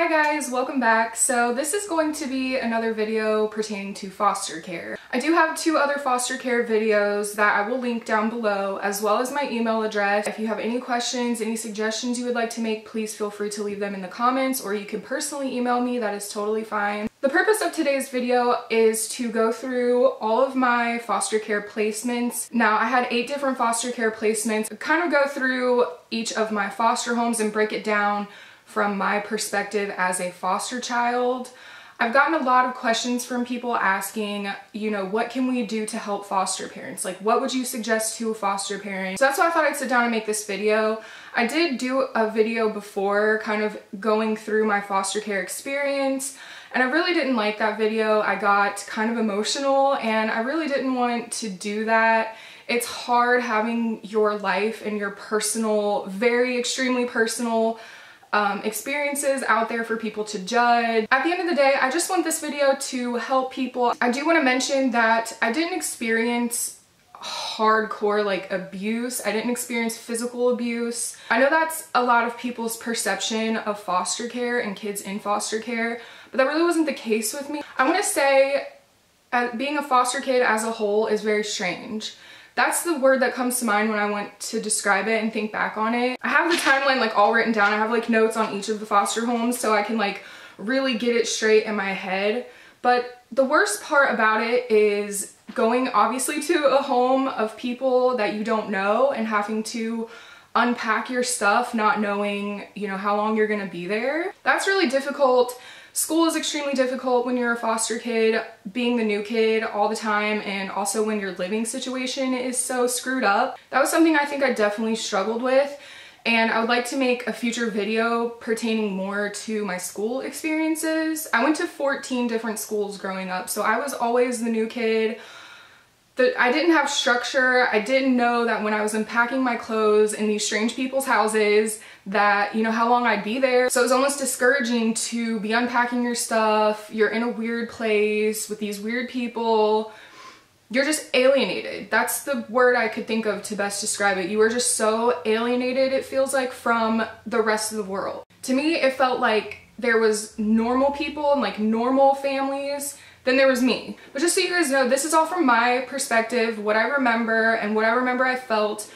Hi guys, welcome back. So this is going to be another video pertaining to foster care. I do have two other foster care videos that I will link down below, as well as my email address. If you have any questions, any suggestions you would like to make, please feel free to leave them in the comments, or you can personally email me. That is totally fine. The purpose of today's video is to go through all of my foster care placements. Now, I had 8 different foster care placements. Kind of go through each of my foster homes and break it down from my perspective as a foster child. I've gotten a lot of questions from people asking, what can we do to help foster parents? Like, what would you suggest to a foster parent? So that's why I thought I'd sit down and make this video. I did do a video before, kind of going through my foster care experience, and I really didn't like that video. I got kind of emotional, and I really didn't want to do that. It's hard having your life and your personal, very extremely personal experiences out there for people to judge. At the end of the day, I just want this video to help people. I do want to mention that I didn't experience hardcore abuse. I didn't experience physical abuse. I know that's a lot of people's perception of foster care and kids in foster care, but that really wasn't the case with me. I want to say being a foster kid as a whole is very strange. That's the word that comes to mind when I want to describe it and think back on it. I have the timeline all written down. I have notes on each of the foster homes so I can really get it straight in my head. But the worst part about it is going obviously to a home of people that you don't know and having to unpack your stuff, not knowing, how long you're gonna be there. That's really difficult. School is extremely difficult when you're a foster kid, being the new kid all the time, and also when your living situation is so screwed up. That was something I think I definitely struggled with, and I would like to make a future video pertaining more to my school experiences. I went to 14 different schools growing up, so I was always the new kid. I didn't have structure. I didn't know that when I was unpacking my clothes in these strange people's houses that, how long I'd be there. So it was almost discouraging to be unpacking your stuff. You're in a weird place with these weird people. You're just alienated. That's the word I could think of to best describe it. You were just so alienated, it feels like, from the rest of the world. To me, it felt like there was normal people and normal families. Then there was me. But just so you guys know, this is all from my perspective, what I remember and what I remember I felt.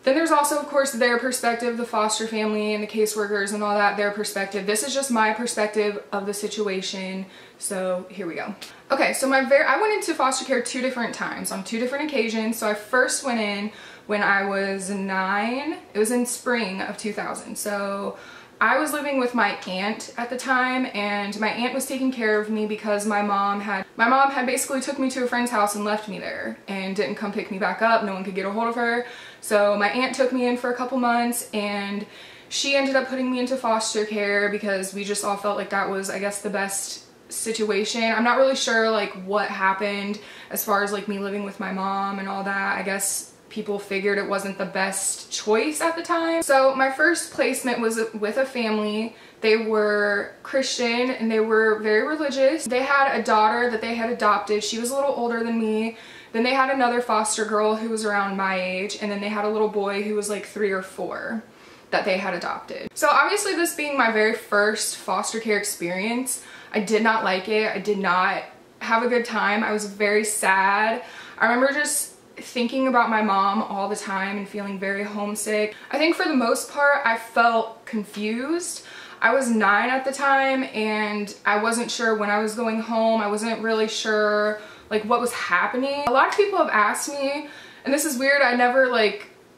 Then there's also, of course, their perspective, the foster family and the caseworkers and all that, their perspective. This is just my perspective of the situation. So here we go. Okay, so I went into foster care 2 different times on 2 different occasions. So I first went in when I was 9. It was in spring of 2000. So I was living with my aunt at the time, and my aunt was taking care of me because my mom had basically took me to a friend's house and left me there and didn't come pick me back up. No one could get a hold of her. So my aunt took me in for a couple months, and she ended up putting me into foster care because we just all felt like that was, I guess, the best situation. I'm not really sure what happened as far as me living with my mom and all that. I guess people figured it wasn't the best choice at the time. So my first placement was with a family. They were Christian and they were very religious. They had a daughter that they had adopted. She was a little older than me. Then they had another foster girl who was around my age, and then they had a little boy who was 3 or 4 that they had adopted. So obviously, this being my very first foster care experience, I did not like it. I did not have a good time. I was very sad. I remember just thinking about my mom all the time and feeling very homesick. I think for the most part, I felt confused. I was 9 at the time, and I wasn't sure when I was going home. I wasn't really sure what was happening. A lot of people have asked me, and this is weird, I never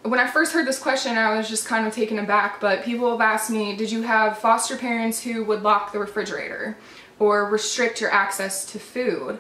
when I first heard this question, I was just kind of taken aback, but people have asked me, did you have foster parents who would lock the refrigerator or restrict your access to food?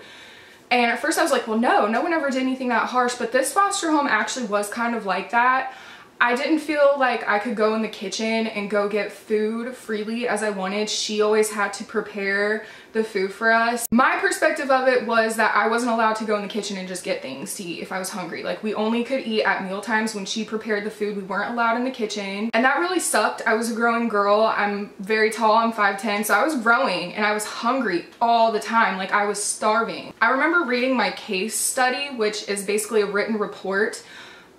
And at first I was like, well, no one ever did anything that harsh, but this foster home actually was kind of like that. I didn't feel like I could go in the kitchen and go get food freely as I wanted. She always had to prepare the food for us. My perspective of it was that I wasn't allowed to go in the kitchen and just get things to eat if I was hungry. We only could eat at meal times when she prepared the food. We weren't allowed in the kitchen, and that really sucked. I was a growing girl. I'm very tall. I'm 5'10", so I was growing and I was hungry all the time. I was starving. I remember reading my case study, which is basically a written report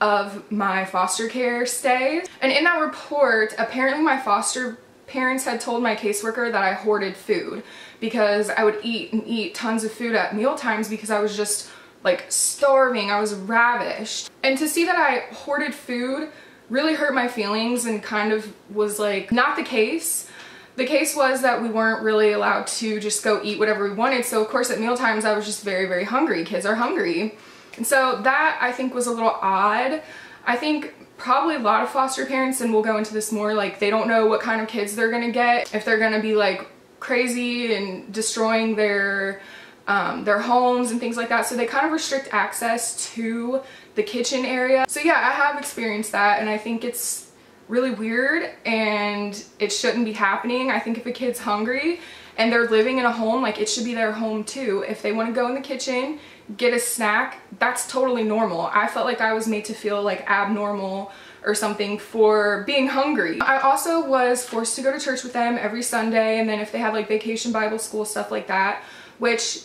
of my foster care stay. And in that report, apparently my foster parents had told my caseworker that I hoarded food because I would eat and eat tons of food at meal times because I was just like starving. I was ravished. And to see that I hoarded food really hurt my feelings and kind of was like not the case. The case was that we weren't really allowed to just go eat whatever we wanted. So of course at meal times I was just very, very hungry. Kids are hungry. And so that I think was a little odd. I think probably a lot of foster parents, and we'll go into this more, like they don't know what kind of kids they're gonna get, if they're gonna be like crazy and destroying their homes and things like that. So they kind of restrict access to the kitchen area. So yeah, I have experienced that, and I think it's really weird and it shouldn't be happening. I think if a kid's hungry and they're living in a home, like it should be their home too. If they want to go in the kitchen, get a snack, that's totally normal. I felt like I was made to feel like abnormal or something for being hungry. I also was forced to go to church with them every Sunday, and then if they had like vacation Bible school, stuff like that, which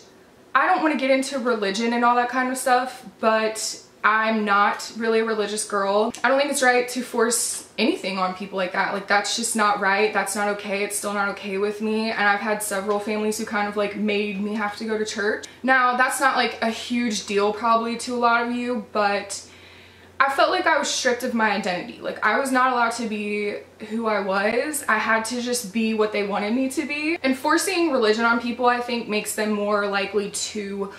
I don't want to get into religion and all that kind of stuff, but I'm not really a religious girl. I don't think it's right to force anything on people like that. Like that's just not right. That's not okay. It's still not okay with me. And I've had several families who kind of like made me have to go to church. Now that's not like a huge deal probably to a lot of you, but I felt like I was stripped of my identity. Like I was not allowed to be who I was. I had to just be what they wanted me to be. And forcing religion on people, I think, makes them more likely to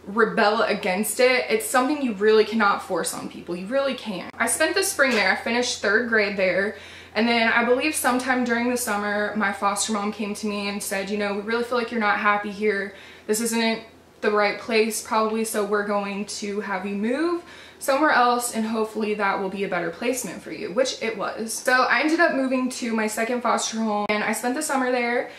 rebel against it. It's something you really cannot force on people. You really can't. I spent the spring there. I finished 3rd grade there. And then I believe sometime during the summer, my foster mom came to me and said, you know, we really feel like you're not happy here. This isn't the right place probably, so we're going to have you move somewhere else and hopefully that will be a better placement for you, which it was. So I ended up moving to my 2nd foster home, and I spent the summer there,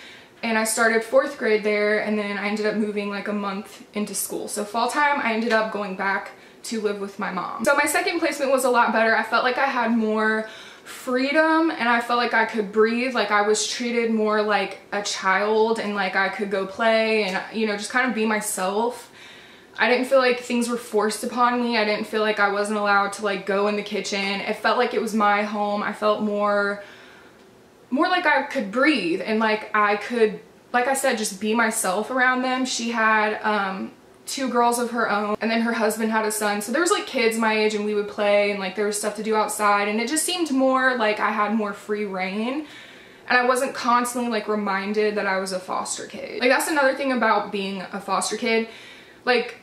and I started 4th grade there, and then I ended up moving like a month into school. So fall time, I ended up going back to live with my mom. So my 2nd placement was a lot better. I felt like I had more freedom and I felt like I could breathe. Like I was treated more like a child and like I could go play and, you know, just kind of be myself. I didn't feel like things were forced upon me. I didn't feel like I wasn't allowed to like go in the kitchen. It felt like it was my home. I felt more like I could breathe and like I could, like I said, just be myself around them. She had 2 girls of her own, and then her husband had a son. So there was like kids my age and we would play and like there was stuff to do outside, and it just seemed more like I had more free reign. And I wasn't constantly like reminded that I was a foster kid. Like that's another thing about being a foster kid. Like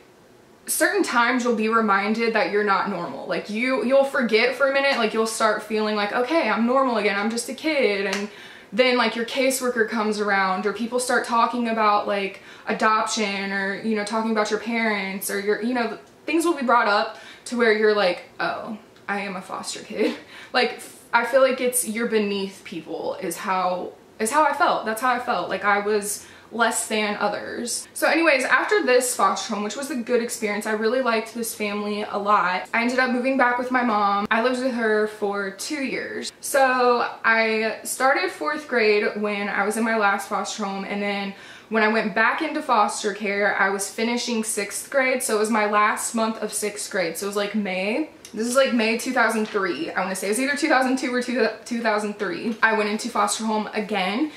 certain times you'll be reminded that you're not normal. Like you'll forget for a minute, like you'll start feeling like, okay, I'm normal again, I'm just a kid. And then like your caseworker comes around, or people start talking about like adoption, or, you know, talking about your parents, or your, you know, things will be brought up to where you're like, oh, I am a foster kid. Like I feel like it's you're beneath people is how I felt. That's how I felt. Like I was less than others. So anyways, after this foster home, which was a good experience, I really liked this family a lot. I ended up moving back with my mom. I lived with her for 2 years. So I started 4th grade when I was in my last foster home, and then when I went back into foster care, I was finishing 6th grade. So it was my last month of 6th grade. So it was like May. This is like May 2003. I want to say it was either 2002 or 2003. I went into foster home again.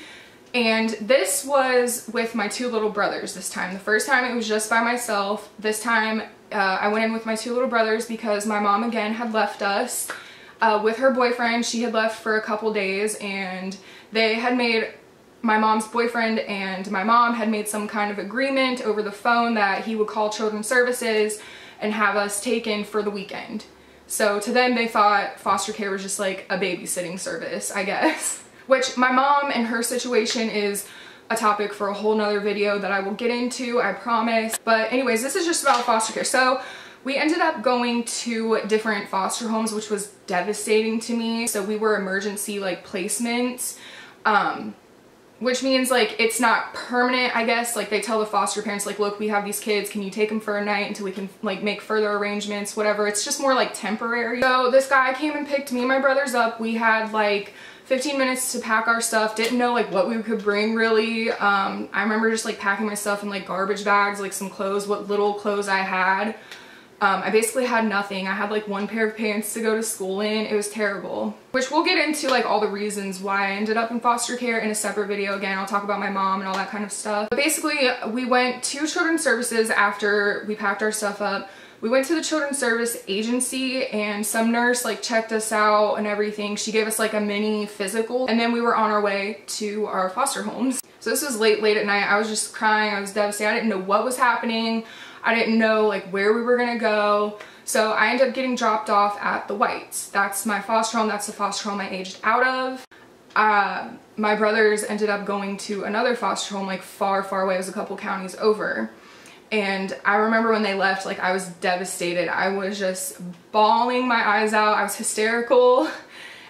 And this was with my 2 little brothers this time. The first time it was just by myself. This time I went in with my 2 little brothers because my mom again had left us with her boyfriend. She had left for a couple days, and they had made, my mom's boyfriend and my mom had made some kind of agreement over the phone that he would call Children's Services and have us taken for the weekend. So to them, they thought foster care was just like a babysitting service, I guess. Which my mom and her situation is a topic for a whole nother video that I will get into, I promise. But anyways, this is just about foster care. So we ended up going to different foster homes, which was devastating to me. So we were emergency like placements, which means like it's not permanent, I guess. Like they tell the foster parents like, look, we have these kids, can you take them for a night until we can like make further arrangements, whatever. It's just more like temporary. So this guy came and picked me and my brothers up. We had like 15 minutes to pack our stuff. Didn't know like what we could bring really. I remember just like packing my stuff in like garbage bags, like some clothes, what little clothes I had. I basically had nothing. I had like one pair of pants to go to school in. It was terrible. Which we'll get into like all the reasons why I ended up in foster care in a separate video. Again, I'll talk about my mom and all that kind of stuff. But basically, we went to Children's Services after we packed our stuff up. We went to the Children's Service Agency and some nurse like checked us out and everything. She gave us like a mini physical and then we were on our way to our foster homes. So this was late at night. I was just crying. I was devastated. I didn't know what was happening. I didn't know like where we were gonna go. So I ended up getting dropped off at the Whites. That's my foster home. That's the foster home I aged out of. My brothers ended up going to another foster home like far away. It was a couple counties over. And I remember when they left, like I was devastated. I was just bawling my eyes out. I was hysterical.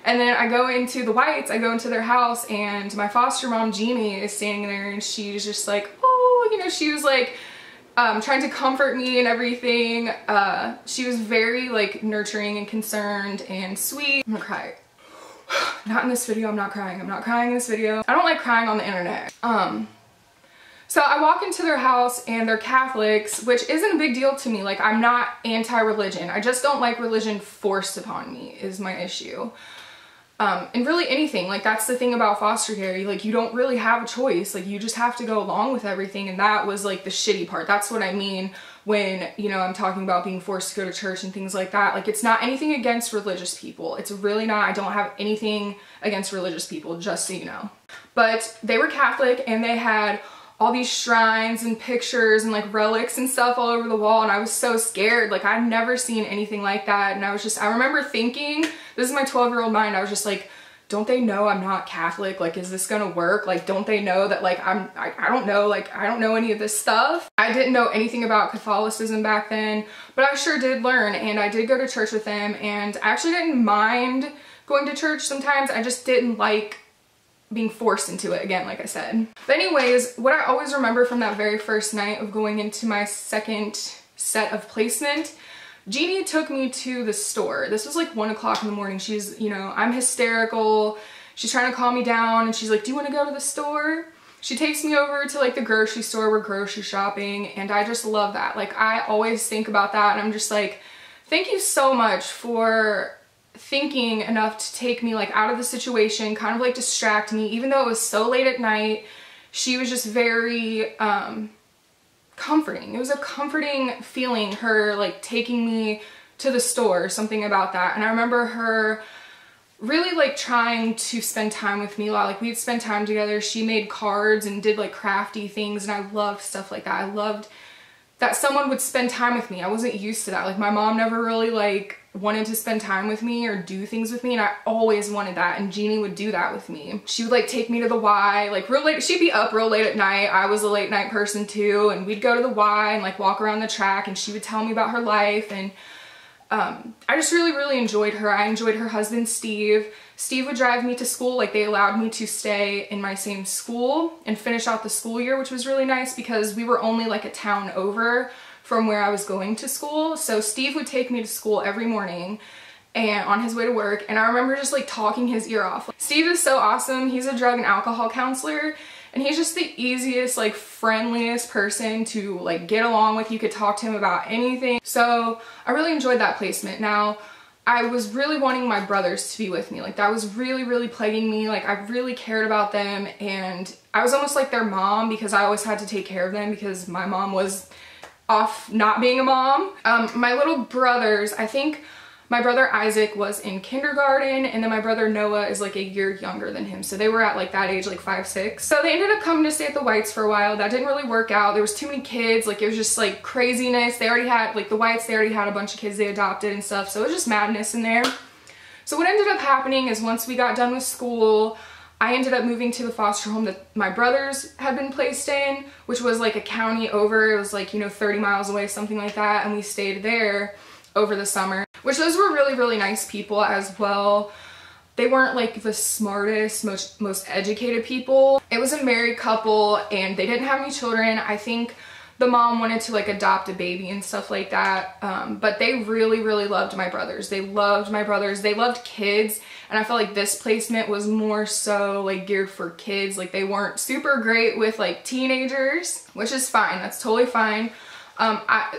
And then I go into the Whites, I go into their house and my foster mom, Jeannie, is standing there and she's just like, oh, you know, she was like, trying to comfort me and everything. She was very like nurturing and concerned and sweet. I'm gonna cry. Not in this video, I'm not crying. I'm not crying in this video. I don't like crying on the internet. So I walk into their house and they're Catholics, which isn't a big deal to me. Like I'm not anti-religion. I just don't like religion forced upon me is my issue. And really anything, like that's the thing about foster care, you don't really have a choice, like you just have to go along with everything, and that was like the shitty part. That's what I mean when, you know, I'm talking about being forced to go to church and things like that. Like it's not anything against religious people. It's really not. I don't have anything against religious people, just so you know. But they were Catholic and they had all these shrines and pictures and like relics and stuff all over the wall, and I was so scared. Like I'd never seen anything like that, and I remember thinking, this is my 12-year-old mind, I was just like, don't they know I'm not Catholic? Like, is this gonna work? Like, don't they know that like I don't know, like I don't know any of this stuff. I didn't know anything about Catholicism back then, but I sure did learn, and I did go to church with them, and I actually didn't mind going to church sometimes. I just didn't like being forced into it again, like I said. But anyways, what I always remember from that very first night of going into my second set of placement, Jeannie took me to the store. This was like 1 o'clock in the morning. She's, you know, I'm hysterical. She's trying to calm me down and she's like, do you want to go to the store? She takes me over to like the grocery store. We're grocery shopping and I just love that. Like I always think about that and I'm just like, thank you so much for thinking enough to take me like out of the situation, kind of like distract me, even though it was so late at night. She was just very comforting. It was a comforting feeling, her like taking me to the store, something about that. And I remember her really like trying to spend time with me a lot. Like we'd spend time together. She made cards and did like crafty things, and I loved stuff like that. I loved that someone would spend time with me. I wasn't used to that. Like my mom never really like wanted to spend time with me or do things with me, and I always wanted that, and Jeannie would do that with me. She would like take me to the Y, like real late. She'd be up real late at night. I was a late night person too, and we'd go to the Y and like walk around the track, and she would tell me about her life, and I just really enjoyed her. I enjoyed her husband, Steve. Steve would drive me to school. Like they allowed me to stay in my same school and finish out the school year, which was really nice because we were only like a town over from where I was going to school. So Steve would take me to school every morning and on his way to work, and I remember just like talking his ear off. Steve is so awesome. He's a drug and alcohol counselor, and he's just the easiest, like friendliest person to like get along with. You could talk to him about anything. So I really enjoyed that placement. Now, I was really wanting my brothers to be with me. Like that was really plaguing me. Like I really cared about them, and I was almost like their mom because I always had to take care of them because my mom was off not being a mom. My little brothers, I think my brother Isaac was in kindergarten, and then my brother Noah is like a year younger than him. So they were at like that age, like 5, 6. So they ended up coming to stay at the Whites for a while. That didn't really work out. There was too many kids. Like it was just like craziness. They already had, like the Whites, they already had a bunch of kids they adopted and stuff. So it was just madness in there. So what ended up happening is once we got done with school, I ended up moving to the foster home that my brothers had been placed in, which was like a county over. It was like, you know, 30 miles away, something like that. And we stayed there over the summer, which those were really nice people as well. They weren't like the smartest, most educated people. It was a married couple and they didn't have any children. I think the mom wanted to like adopt a baby and stuff like that. But they really loved my brothers. They loved my brothers. They loved kids. And I felt like this placement was more so like geared for kids. Like they weren't super great with like teenagers, which is fine. That's totally fine.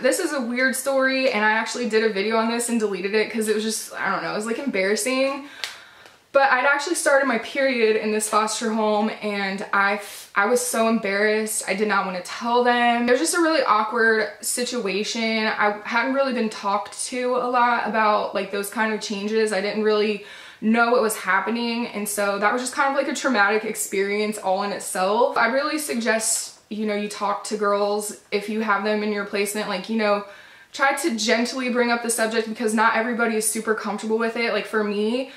This is a weird story, and I actually did a video on this and deleted it because it was just, I don't know, it was like embarrassing. But I'd actually started my period in this foster home, and I was so embarrassed. I did not want to tell them. It was just a really awkward situation. I hadn't really been talked to a lot about like those kind of changes. I didn't really know what was happening, and so that was just kind of like a traumatic experience all in itself. I really suggest, you know, you talk to girls if you have them in your placement, like, you know, try to gently bring up the subject because not everybody is super comfortable with it. Like for me,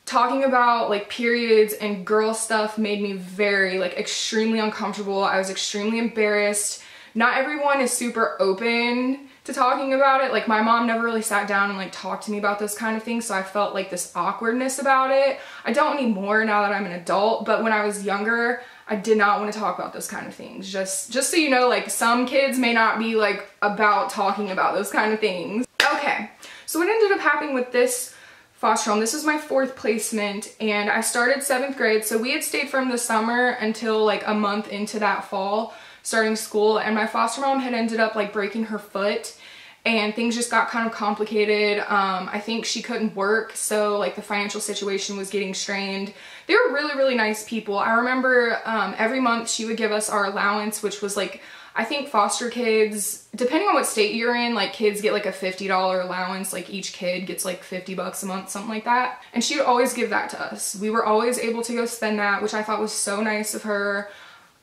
talking about like periods and girl stuff made me very like extremely uncomfortable. I was extremely embarrassed. Not everyone is super open to talking about it. Like my mom never really sat down and like talked to me about those kind of things, so I felt like this awkwardness about it. I don't anymore now that I'm an adult, but when I was younger, I did not want to talk about those kind of things. Just so you know, like some kids may not be like about talking about those kind of things. Okay, so what ended up happening with this foster home, this was my 4th placement, and I started 7th grade, so we had stayed from the summer until like a month into that fall starting school, and my foster mom had ended up like breaking her foot, and things just got kind of complicated. I think she couldn't work, so like the financial situation was getting strained. They were really, really nice people. I remember every month she would give us our allowance, which was like, I think foster kids, depending on what state you're in, like kids get like a $50 allowance, like each kid gets like 50 bucks a month, something like that. And she would always give that to us. We were always able to go spend that, which I thought was so nice of her.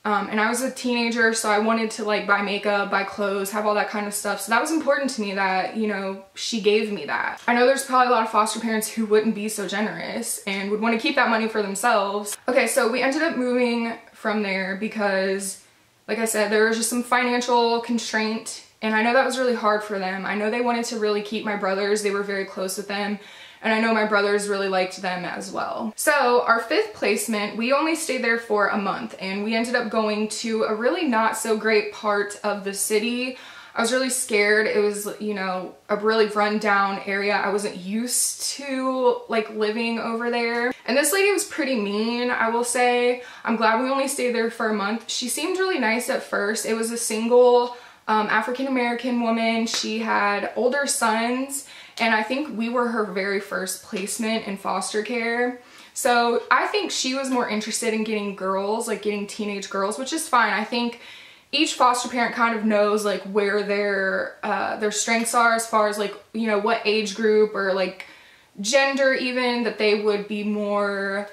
And I was a teenager, so I wanted to like buy makeup, buy clothes, have all that kind of stuff. So that was important to me that, you know, she gave me that. I know there's probably a lot of foster parents who wouldn't be so generous and would want to keep that money for themselves. Okay, so we ended up moving from there because, like I said, there was just some financial constraint, and I know that was really hard for them. I know they wanted to really keep my brothers. They were very close with them, and I know my brothers really liked them as well. So our 5th placement, we only stayed there for a month, and we ended up going to a really not so great part of the city. I was really scared. It was, you know, a really run-down area. I wasn't used to like living over there. And this lady was pretty mean, I will say. I'm glad we only stayed there for a month. She seemed really nice at first. It was a single African-American woman. She had older sons, and I think we were her very first placement in foster care. So I think she was more interested in getting girls, like getting teenage girls, which is fine. I think each foster parent kind of knows like where their strengths are as far as like, you know, what age group or like gender even that they would be more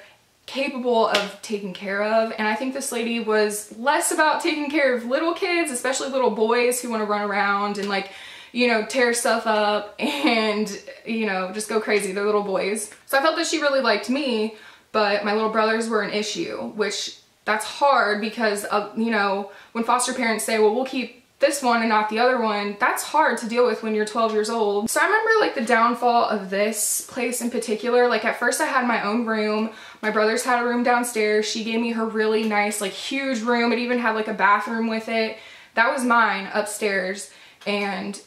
capable of taking care of. And I think this lady was less about taking care of little kids, especially little boys who want to run around and like, you know, tear stuff up and, you know, just go crazy. They're little boys. So I felt that she really liked me, but my little brothers were an issue, which that's hard because, you know, when foster parents say, well, we'll keep this one and not the other one, that's hard to deal with when you're 12 years old. So I remember like the downfall of this place in particular. Like at first I had my own room. My brothers had a room downstairs. She gave me her really nice, like huge room. It even had like a bathroom with it. That was mine upstairs. And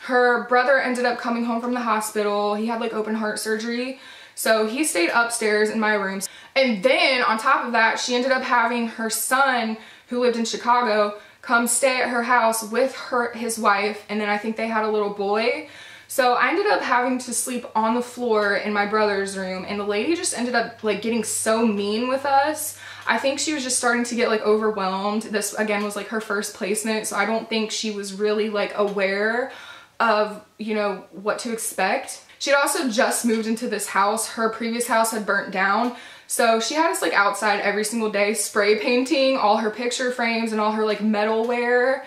her brother ended up coming home from the hospital. He had like open heart surgery. So he stayed upstairs in my room. And then on top of that, she ended up having her son, who lived in Chicago, come stay at her house with his wife. And then I think they had a little boy. So I ended up having to sleep on the floor in my brother's room. And the lady just ended up like getting so mean with us. I think she was just starting to get like overwhelmed. This again was like her first placement. So I don't think she was really like aware of, you know, what to expect. She'd also just moved into this house. Her previous house had burnt down. So she had us like outside every single day spray painting all her picture frames and all her like metalware.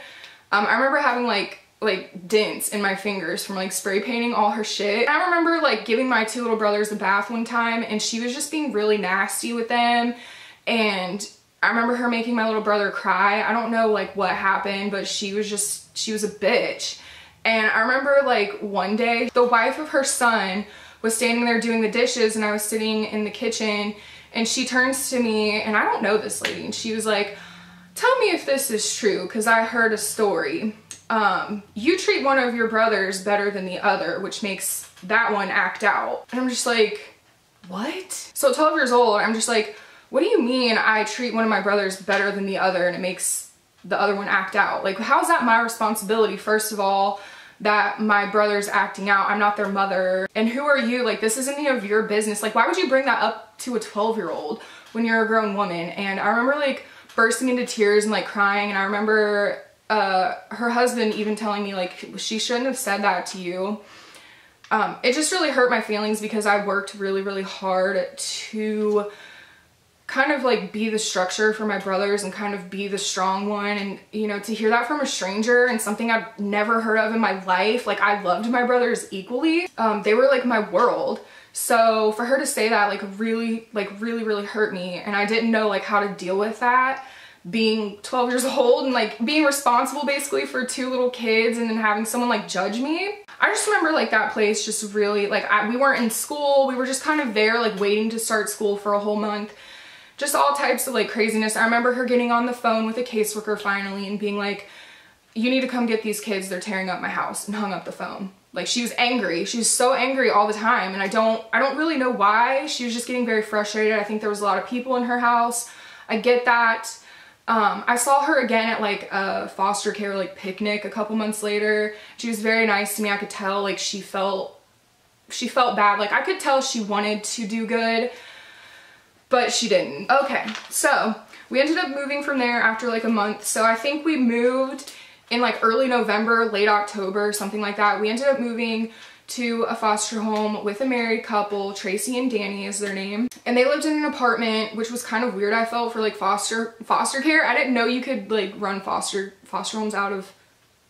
I remember having like dents in my fingers from like spray painting all her shit. I remember like giving my 2 little brothers a bath one time, and she was just being really nasty with them. And I remember her making my little brother cry. I don't know like what happened, but she was a bitch. And I remember like one day, the wife of her son was standing there doing the dishes, and I was sitting in the kitchen, and she turns to me, and I don't know this lady, and she was like, tell me if this is true, because I heard a story. You treat one of your brothers better than the other, which makes that one act out. And I'm just like, what? So 12 years old, I'm just like, what do you mean I treat one of my brothers better than the other and it makes the other one act out. Like, how's that my responsibility, first of all, that my brother's acting out? I'm not their mother. And who are you? Like, this isn't any of your business. Like, why would you bring that up to a 12-year-old when you're a grown woman? And I remember like bursting into tears and like crying. And I remember her husband even telling me like, she shouldn't have said that to you. It just really hurt my feelings because I worked really, really hard to kind of like be the structure for my brothers and kind of be the strong one. And, you know, to hear that from a stranger and something I've never heard of in my life, like, I loved my brothers equally. They were like my world. So for her to say that, like, really hurt me. And I didn't know like how to deal with that, being 12 years old and like being responsible basically for 2 little kids and then having someone like judge me. I just remember like that place just really like, we weren't in school. We were just kind of there like waiting to start school for a whole month. Just all types of like craziness. I remember her getting on the phone with a caseworker finally and being like, you need to come get these kids. They're tearing up my house, and hung up the phone. Like, she was angry. She was so angry all the time. And I don't really know why. She was just getting very frustrated. I think there was a lot of people in her house. I get that. I saw her again at like a foster care like picnic a couple months later. She was very nice to me. I could tell like she felt bad. Like, I could tell she wanted to do good, but she didn't. Okay, so we ended up moving from there after like a month. So I think we moved in like early November, late October, something like that. We ended up moving to a foster home with a married couple. Tracy and Danny is their name. And they lived in an apartment, which was kind of weird, I felt, for like foster care. I didn't know you could like run foster homes out of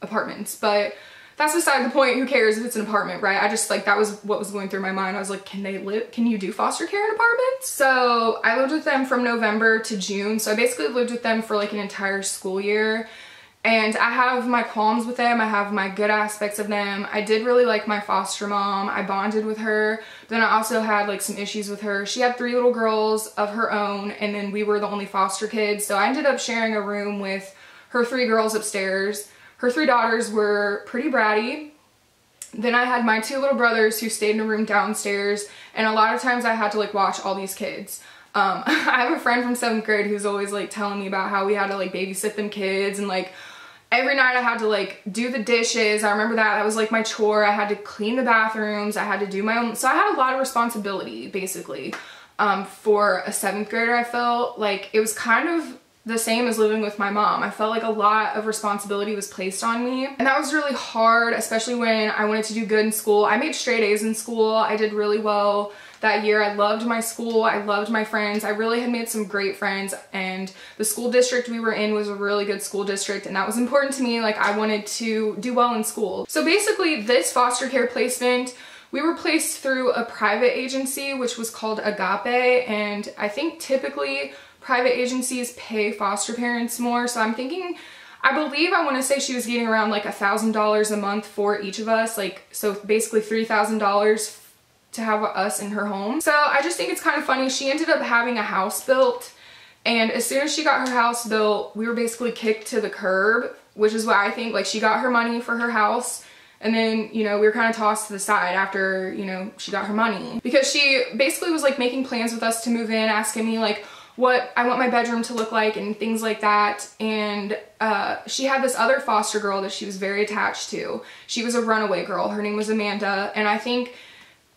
apartments, but that's beside the point. Who cares if it's an apartment, right? I just like, that was what was going through my mind. I was like, can you do foster care in apartments? So I lived with them from November to June. So I basically lived with them for like an entire school year. And I have my qualms with them. I have my good aspects of them. I did really like my foster mom. I bonded with her. But then I also had like some issues with her. She had 3 little girls of her own, and then we were the only foster kids. So I ended up sharing a room with her 3 girls upstairs. Her 3 daughters were pretty bratty. Then I had my 2 little brothers who stayed in a room downstairs. And a lot of times I had to like watch all these kids. I have a friend from 7th grade who's always like telling me about how we had to like babysit them kids, and like every night I had to like do the dishes. I remember that was like my chore. I had to clean the bathrooms. I had to do my own. So I had a lot of responsibility basically. For a 7th grader, I felt like it was kind of the same as living with my mom. I felt like a lot of responsibility was placed on me, and that was really hard, especially when I wanted to do good in school. I made straight A's in school. I did really well that year. I loved my school. I loved my friends. I really had made some great friends, and the school district we were in was a really good school district, and that was important to me. Like, I wanted to do well in school. So basically this foster care placement, we were placed through a private agency, which was called Agape, and I think typically private agencies pay foster parents more. So I'm thinking, I believe I want to say she was getting around like $1,000 a month for each of us. Like, so basically $3,000 to have us in her home. So I just think it's kind of funny. She ended up having a house built, and as soon as she got her house built, we were basically kicked to the curb, which is why I think like she got her money for her house. And then, you know, we were kind of tossed to the side after, you know, she got her money, because she basically was like making plans with us to move in, asking me like what I want my bedroom to look like and things like that. And she had this other foster girl that she was very attached to. She was a runaway girl. Her name was Amanda. And I think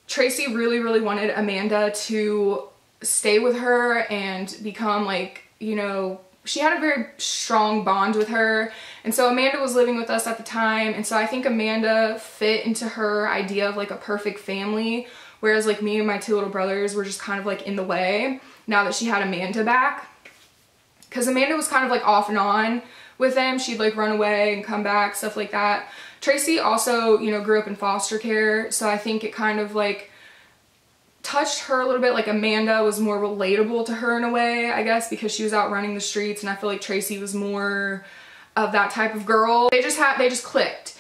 Tracy really, really wanted Amanda to stay with her and become like, you know, she had a very strong bond with her. And so Amanda was living with us at the time. And so I think Amanda fit into her idea of like a perfect family. Whereas like me and my 2 little brothers were just kind of like in the way now that she had Amanda back. Because Amanda was kind of like off and on with them. She'd like run away and come back, stuff like that. Tracy also, you know, grew up in foster care. So I think it kind of like touched her a little bit. Like Amanda was more relatable to her in a way, I guess, because she was out running the streets, and I feel like Tracy was more of that type of girl. They just clicked.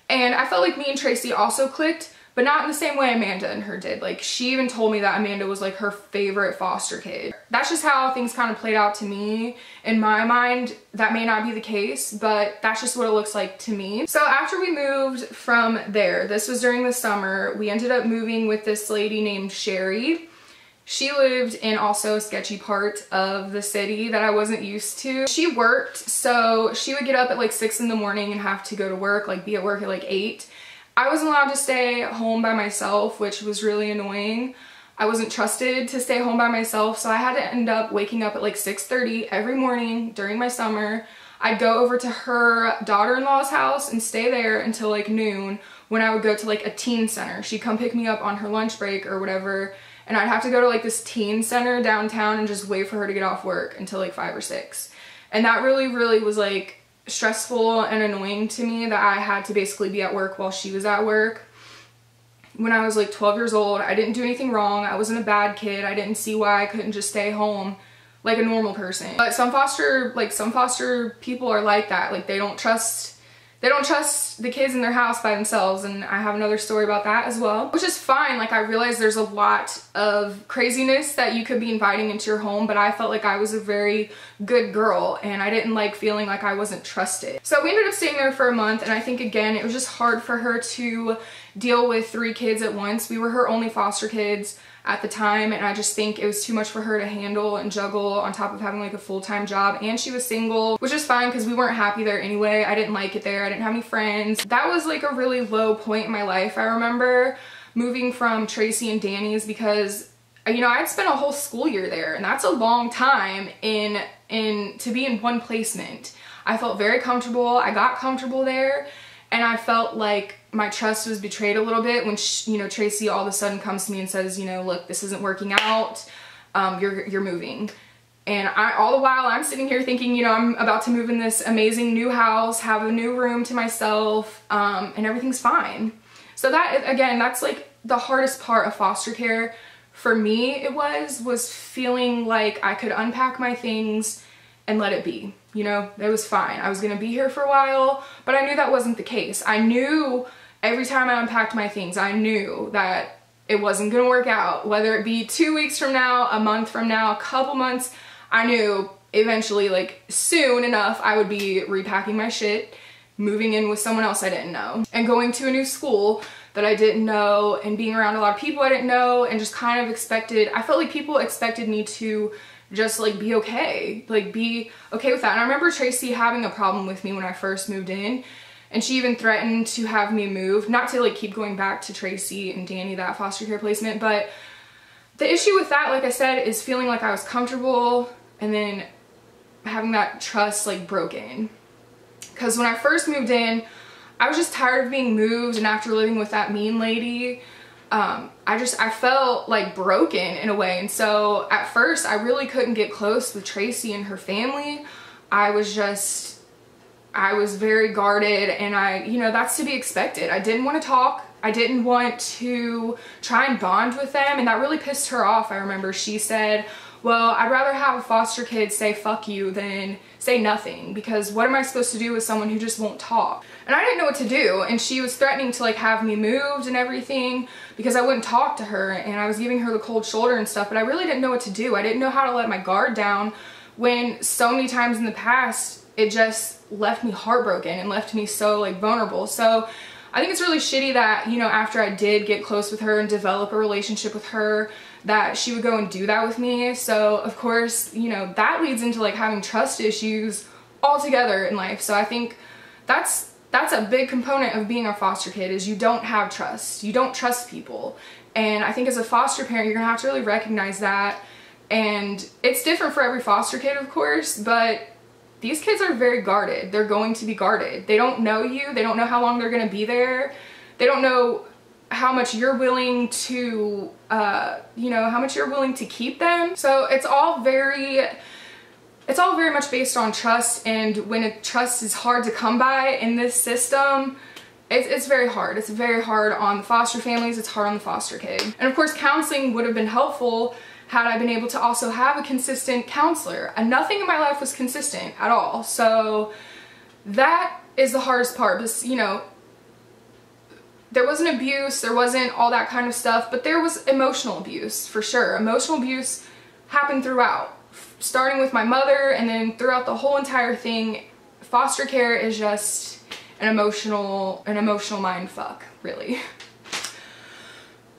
And I felt like me and Tracy also clicked, but not in the same way Amanda and her did. Like, she even told me that Amanda was like her favorite foster kid. That's just how things kind of played out to me. In my mind, that may not be the case, but that's just what it looks like to me. So after we moved from there, this was during the summer, we ended up moving with this lady named Sherry. She lived in also a sketchy part of the city that I wasn't used to. She worked, so she would get up at like 6 in the morning and have to go to work, like be at work at like 8. I wasn't allowed to stay home by myself, which was really annoying. I wasn't trusted to stay home by myself, so I had to end up waking up at like 6:30 every morning during my summer. I'd go over to her daughter-in-law's house and stay there until like noon when I would go to like a teen center. She'd come pick me up on her lunch break or whatever, and I'd have to go to like this teen center downtown and just wait for her to get off work until like 5 or 6. And that really was like stressful and annoying to me that I had to basically be at work while she was at work. When I was like 12 years old, I didn't do anything wrong. I wasn't a bad kid. I didn't see why I couldn't just stay home like a normal person. But some foster people are like that. Like they don't trust the kids in their house by themselves, and I have another story about that as well, which is fine. Like I realize there's a lot of craziness that you could be inviting into your home, but I felt like I was a very good girl and I didn't like feeling like I wasn't trusted. So we ended up staying there for a month, and I think again it was just hard for her to deal with 3 kids at once. We were her only foster kids at the time, and I just think it was too much for her to handle and juggle on top of having like a full-time job, and she was single, which is fine because we weren't happy there anyway. I didn't like it there. I didn't have any friends. That was like a really low point in my life. I remember moving from Tracy and Danny's because, you know, I'd spent a whole school year there, and that's a long time to be in one placement. I felt very comfortable. I got comfortable there, and I felt like my trust was betrayed a little bit when you know, Tracy all of a sudden comes to me and says, you know, look, this isn't working out. You're moving. And all the while I'm sitting here thinking, you know, I'm about to move in this amazing new house, have a new room to myself, and everything's fine. So that, again, that's like the hardest part of foster care for me. It was feeling like I could unpack my things and let it be. You know, it was fine. I was gonna be here for a while, but I knew that wasn't the case. I knew every time I unpacked my things, I knew that it wasn't gonna work out. Whether it be 2 weeks from now, a month from now, a couple months, I knew eventually, like soon enough, I would be repacking my shit, moving in with someone else I didn't know, and going to a new school that I didn't know, and being around a lot of people I didn't know, and just kind of I felt like people expected me to just like be okay with that. And I remember Tracy having a problem with me when I first moved in, and she even threatened to have me move, not to like keep going back to Tracy and Danny, that foster care placement, but the issue with that, like I said, is feeling like I was comfortable and then having that trust like broken. Because when I first moved in, I was just tired of being moved, and after living with that mean lady, I felt like broken in a way. And so at first I really couldn't get close with Tracy and her family. I was very guarded, and you know, that's to be expected. I didn't want to talk. I didn't want to try and bond with them, and that really pissed her off. I remember she said, well, I'd rather have a foster kid say fuck you than say nothing, because what am I supposed to do with someone who just won't talk? And I didn't know what to do, and she was threatening to like have me moved and everything because I wouldn't talk to her, and I was giving her the cold shoulder and stuff, but I really didn't know what to do. I didn't know how to let my guard down when so many times in the past it just left me heartbroken and left me so like vulnerable. So I think it's really shitty that, you know, after I did get close with her and develop a relationship with her, that she would go and do that with me. So of course, you know, that leads into like having trust issues altogether in life. So I think that's a big component of being a foster kid, is you don't have trust. You don't trust people. And I think as a foster parent, you're gonna have to really recognize that. And it's different for every foster kid, of course, but these kids are very guarded. They're going to be guarded. They don't know you. They don't know how long they're gonna be there. They don't know how much you're willing to, you know, how much you're willing to keep them. So it's all very much based on trust, and when trust is hard to come by in this system, it's very hard. It's very hard on the foster families. It's hard on the foster kid. And of course, counseling would have been helpful had I been able to also have a consistent counselor. And nothing in my life was consistent at all. So that is the hardest part. But, you know, there wasn't abuse, there wasn't all that kind of stuff, but there was emotional abuse for sure. Emotional abuse happened throughout, starting with my mother, and then throughout the whole entire thing. Foster care is just an emotional mind fuck, really.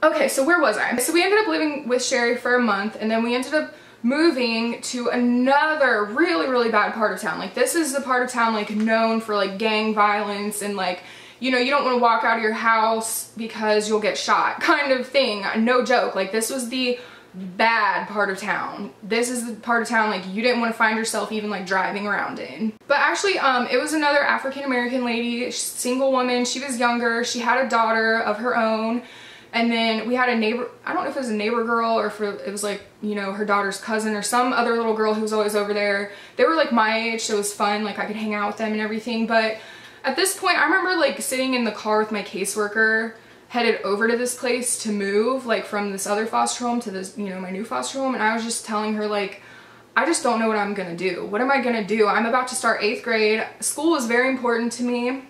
Okay, so where was I? So we ended up living with Sherry for a month, and then we ended up moving to another really, really bad part of town. Like, this is the part of town like known for like gang violence and like, you know, you don't want to walk out of your house because you'll get shot kind of thing. No joke. Like, this was the bad part of town. This is the part of town like you didn't want to find yourself even like driving around in. But actually it was another African American lady, single woman. She was younger. She had a daughter of her own. And then we had a neighbor, I don't know if it was a neighbor girl or if it was like, you know, her daughter's cousin or some other little girl who was always over there. They were like my age, so it was fun. Like, I could hang out with them and everything. But at this point, I remember like sitting in the car with my caseworker, headed over to this place to move, like from this other foster home to this, you know, my new foster home. And I was just telling her like, I just don't know what I'm gonna do. What am I gonna do? I'm about to start 8th grade. School was very important to me.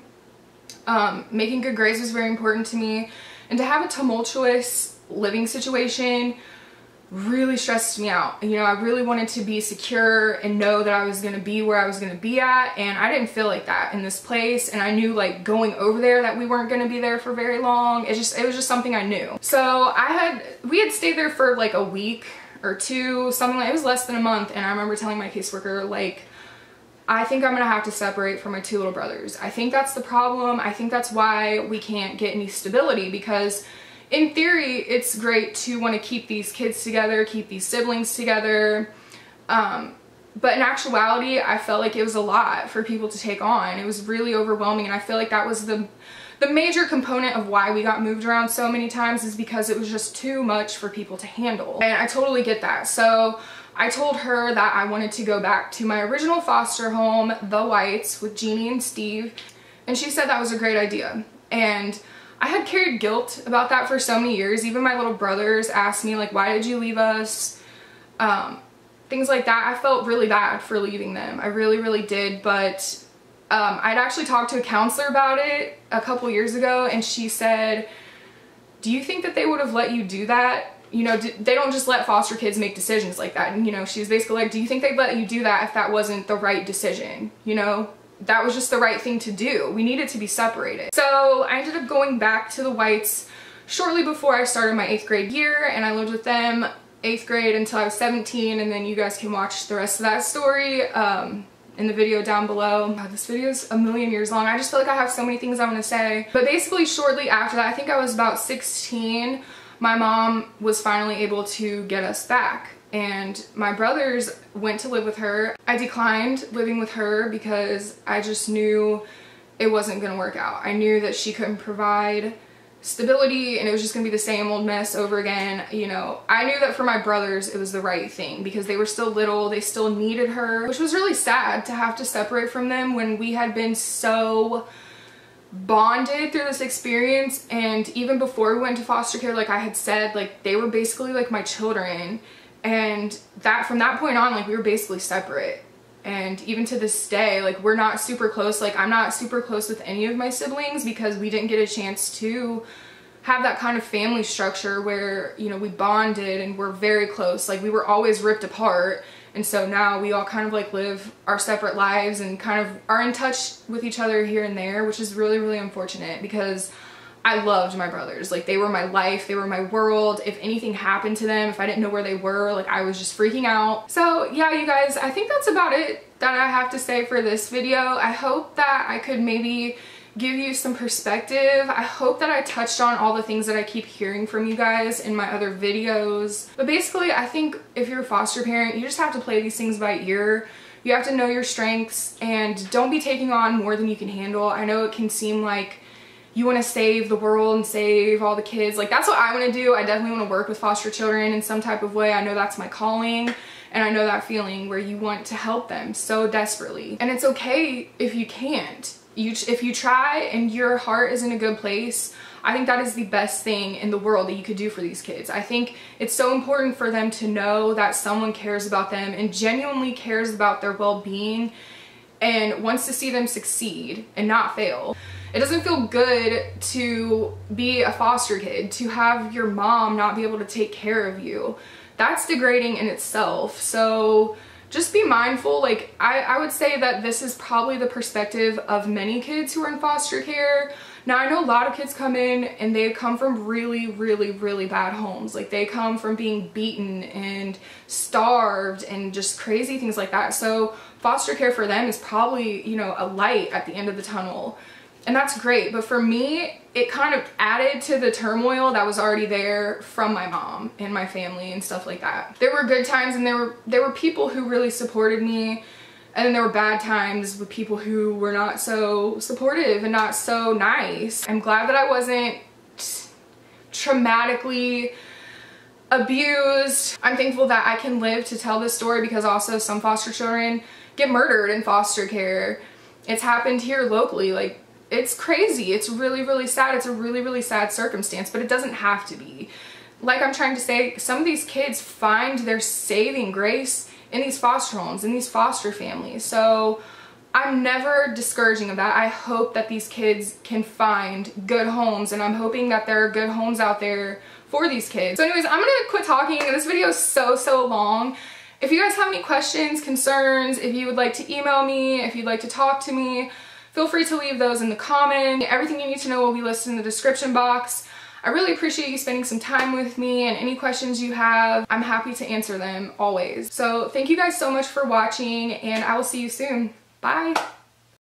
Making good grades was very important to me. And to have a tumultuous living situation really stressed me out. You know, I really wanted to be secure and know that I was going to be where I was going to be at, and I didn't feel like that in this place. And I knew like going over there that we weren't going to be there for very long. It was just something I knew. So we had stayed there for like a week or two, something like, it was less than a month. And I remember telling my caseworker, like, I think I'm gonna have to separate from my 2 little brothers. I think that's the problem. I think that's why we can't get any stability, because in theory, it's great to want to keep these kids together, keep these siblings together. But in actuality, I felt like it was a lot for people to take on. It was really overwhelming, and I feel like that was the major component of why we got moved around so many times, is because it was just too much for people to handle. And I totally get that. So I told her that I wanted to go back to my original foster home, the Whites, with Jeannie and Steve, and she said that was a great idea. And I had carried guilt about that for so many years. Even my little brothers asked me like, why did you leave us? Things like that. I felt really bad for leaving them. I really, really did. But I'd actually talked to a counselor about it a couple years ago, and she said, do you think that they would have let you do that? You know, they don't just let foster kids make decisions like that. And, you know, she was basically like, do you think they'd let you do that if that wasn't the right decision? You know, that was just the right thing to do. We needed to be separated. So I ended up going back to the Whites shortly before I started my 8th grade year, and I lived with them 8th grade until I was 17, and then you guys can watch the rest of that story in the video down below. God, this video is a million years long. I just feel like I have so many things I want to say. But basically shortly after that, I think I was about 16, my mom was finally able to get us back, and my brothers went to live with her. I declined living with her because I just knew it wasn't gonna work out. I knew that she couldn't provide stability, and it was just gonna be the same old mess over again. You know, I knew that for my brothers it was the right thing because they were still little, they still needed her, which was really sad to have to separate from them when we had been so bonded through this experience. And even before we went to foster care, like I had said, like they were basically like my children, and that from that point on, like we were basically separate. And even to this day, like we're not super close. Like I'm not super close with any of my siblings because we didn't get a chance to have that kind of family structure where, you know, we bonded and we're very close. Like we were always ripped apart. And so now we all kind of like live our separate lives and kind of are in touch with each other here and there, which is really, really unfortunate because I loved my brothers. Like they were my life, they were my world. If anything happened to them, if I didn't know where they were, like I was just freaking out. So yeah, you guys, I think that's about it that I have to say for this video. I hope that I could maybe give you some perspective. I hope that I touched on all the things that I keep hearing from you guys in my other videos. But basically, I think if you're a foster parent, you just have to play these things by ear. You have to know your strengths and don't be taking on more than you can handle. I know it can seem like you want to save the world and save all the kids. Like that's what I want to do. I definitely want to work with foster children in some type of way. I know that's my calling, and I know that feeling where you want to help them so desperately. And it's okay if you can't. If you try and your heart is in a good place, I think that is the best thing in the world that you could do for these kids. I think it's so important for them to know that someone cares about them and genuinely cares about their well-being and wants to see them succeed and not fail. It doesn't feel good to be a foster kid, to have your mom not be able to take care of you. That's degrading in itself. So just be mindful. Like I would say that this is probably the perspective of many kids who are in foster care. Now I know a lot of kids come in and they come from really, really, really bad homes. Like they come from being beaten and starved and just crazy things like that. So foster care for them is probably, you know, a light at the end of the tunnel. And that's great. But for me, it kind of added to the turmoil that was already there from my mom and my family and stuff like that. There were good times and there were people who really supported me. And then there were bad times with people who were not so supportive and not so nice. I'm glad that I wasn't traumatically abused. I'm thankful that I can live to tell this story, because also some foster children get murdered in foster care. It's happened here locally. Like, it's crazy. It's really, really sad. It's a really, really sad circumstance, but it doesn't have to be. Like I'm trying to say, some of these kids find their saving grace in these foster homes, in these foster families. So I'm never discouraging of that. I hope that these kids can find good homes, and I'm hoping that there are good homes out there for these kids. So anyways, I'm gonna quit talking. This video is so long. If you guys have any questions, concerns, if you would like to email me, if you'd like to talk to me, feel free to leave those in the comments. Everything you need to know will be listed in the description box. I really appreciate you spending some time with me, and any questions you have, I'm happy to answer them always. So thank you guys so much for watching, and I will see you soon. Bye.